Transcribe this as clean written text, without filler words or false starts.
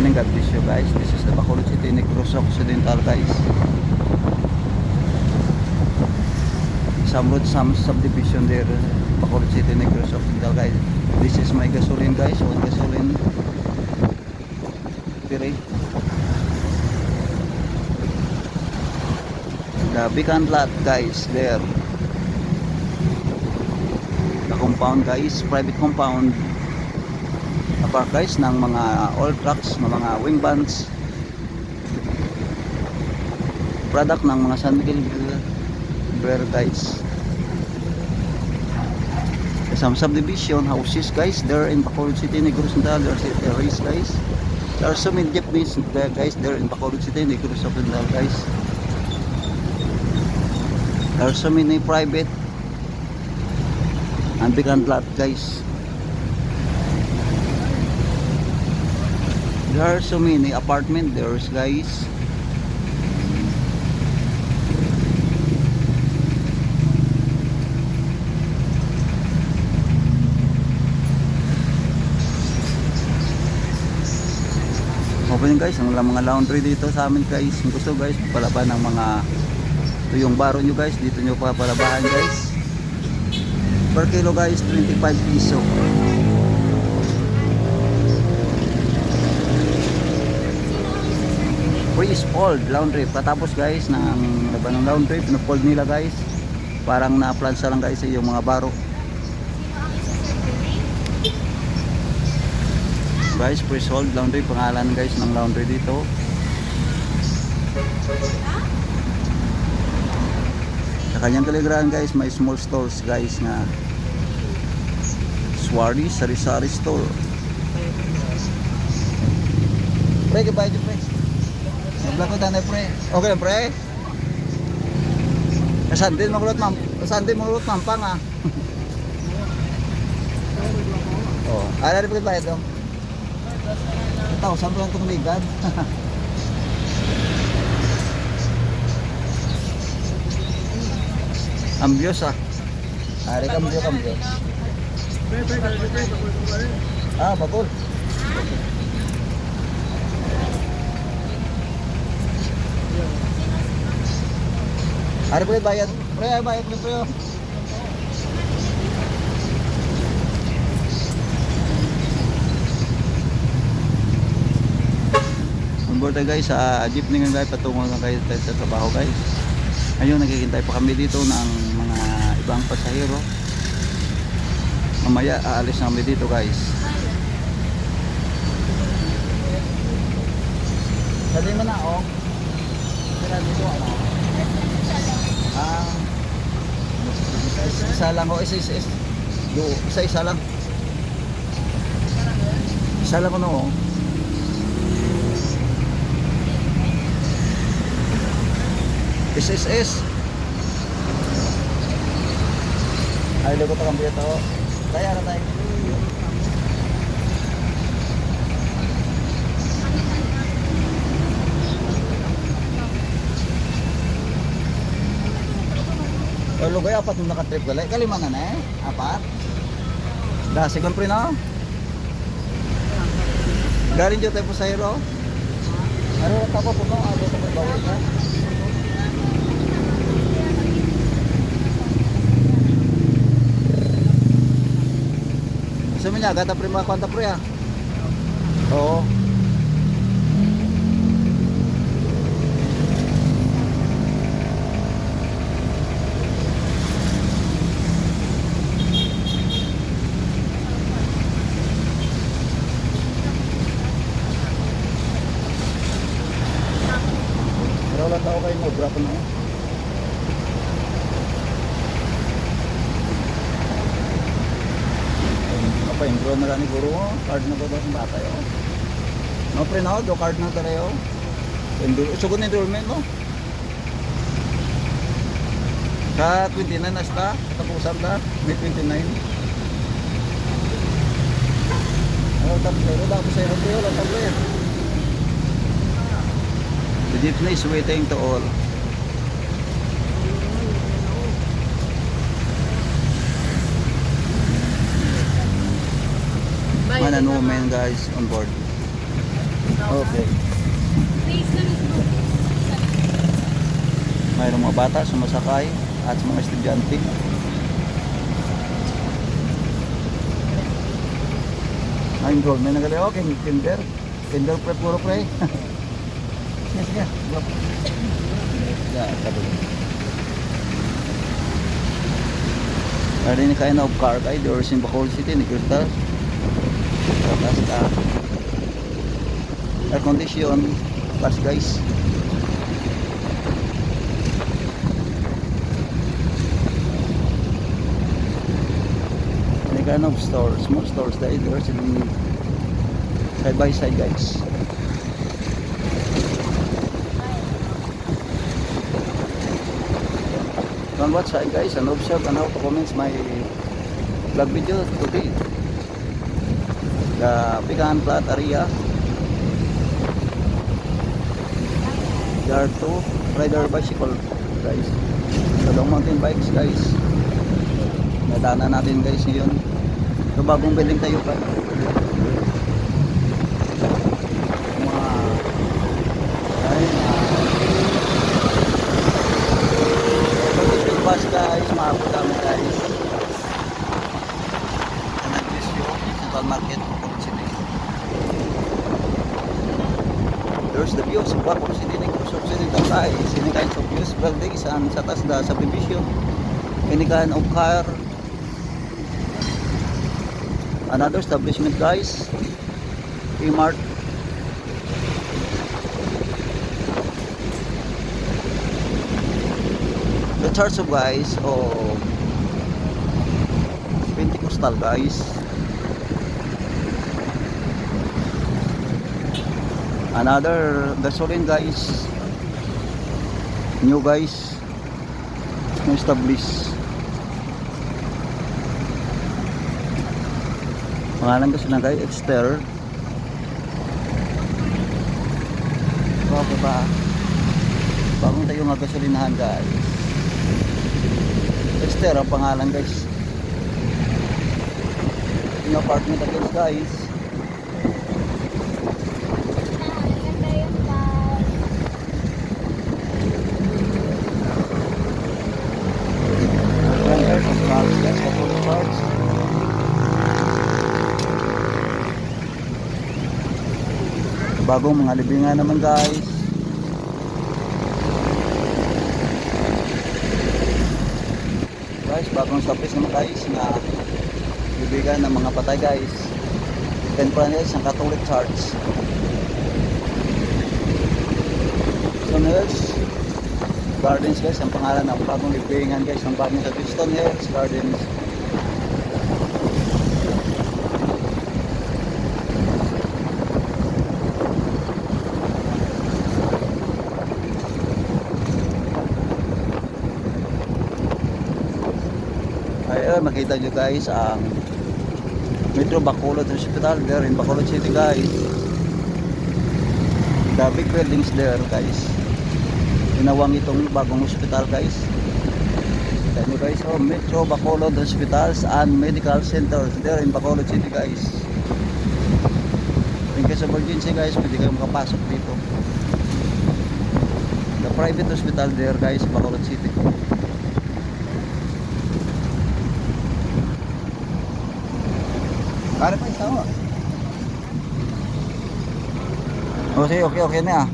morning, God bless you guys. This is the Bacolod City, Negros Occidental guys. Some road, some subdivision there, Bacolod City, Negros Occidental guys. This is my gasoline guys, one gasoline. Pire. The vacant lot guys there. The compound guys, private compound. Park guys ng mga all trucks, ng mga wing vans, product ng mga San Miguel Beer guys. Some subdivision houses guys there in Bacolod City, Negros Occidental. There is guys. There are so many Japanese guys there in Bacolod City, Negros Occidental guys. There are so many private and vacant lot guys. There are so many apartment there's guys. Open guys, ang mga laundry dito sa amin guys. Kung gusto guys, palaban ng mga ito yung baro nyo guys, dito nyo papalabahan guys. Per kilo guys, 25 piso. Free is fold laundry. Patapos guys ng laban ng laundry, pinafold nila guys. Parang na-plansa lang guys yung mga baro. Guys, free sold laundry, pangalan guys ng laundry dito. Sa kanyang kaligrahan guys, may small stores guys na Swardy Sari-Sari Store. Pre, goodbye to pre. Naglakotan na pre. Okay lang pre. Kasandin makulot ma'am. Kasandin makulot ma'am pa nga. Oh, ala rin bayad dong. Ito, saan ko lang itong ligad? Ambios ah. Ari kambyo. Ah, bagol. Ari po bayad. Pre, bayad mo pre. Onboard tayo guys sa jeepney nga guys, patungo na kayo sa trabaho guys. Ngayon naghihintay pa kami dito ng mga ibang pasahero. Mamaya aalis na kami dito guys. Sabi mo na oh. Kaya dito ano? Ah, isa lang oh, isa lang. Isa lang ano oh. SSS. Ay, lugo pa kami ito. Kaya na tayo. O, lugay, apat nung nakatrip gali. Kalimangan eh. Apat. Dasigon pre na. Galing dyan tayo po sa hero. Ano na tapo po no? Ano ito may bawal ka? Gusto mo niya, gata pre mga kwanta pre ah. Oo. Pero wala tao kayo mo, brapo na. Pa-intro na lang ni Guru mo. Card na ba ba sa bata yun? No, pre na do card na tayo. Sugod na enrollment mo. Ka 29 na sta. Tapusan na. May 29. Oh, tapos sa iyo. Wala tablo yan. The jeepney is waiting to all. Man and woman guys on board. Okay. Mayroong mga bata sumasakay at mga estudyante. Ayun gold, may nagali. Okay, kinder. Kinder pre, puro pre. Sige, sige. Go. Yeah, sabi ko. Ada ini kind of car guys, doors in Bacolod City, ni Crystal. Tapos air condition, plus guys. Any kind of stores, small stores there, doors in side by side guys. On what side guys, and observe and how to comments my vlog video today. The Pecan Flat area. There are two rider bicycle guys. The long mountain bikes guys. Nadaanan natin guys ngayon. So bagong building tayo pa. Bus guys, maabot kami guys. Nag-visyo, Central Market, Bacolod City. There's the views of Bacolod City, Negros City, Tagay. Any kinds of views, buildings, and sa taas the subdivision. Any kind of car. Another establishment guys. E-Mart. The church of guys Pentecostal guys. Another gasoline guys, new guys, established. Pangalan kasi na guys, Exter. Okay ba? Bagong tayo nga gasolinahan guys. Exter ang pangalan guys. Yung apartment against guys. Bagong mga libingan naman guys. Guys, bagong surface naman guys na bibigan ng mga patay guys. 10 panels ng Catholic Church. Stone Hills Gardens guys, ang pangalan ng bagong libingan guys, ang bagong sa Stone Hills Gardens. Ayun, makita nyo guys ang Metro Bacolod Hospital there in Bacolod City guys. The big buildings there guys. Inawang itong bagong hospital guys. Kita nyo guys, Metro Bacolod Hospitals and Medical Centers there in Bacolod City guys. In case of emergency guys, pwede kayo makapasok dito. The private hospital there guys, Bacolod City. Kare pa isawa. Okay, okay na.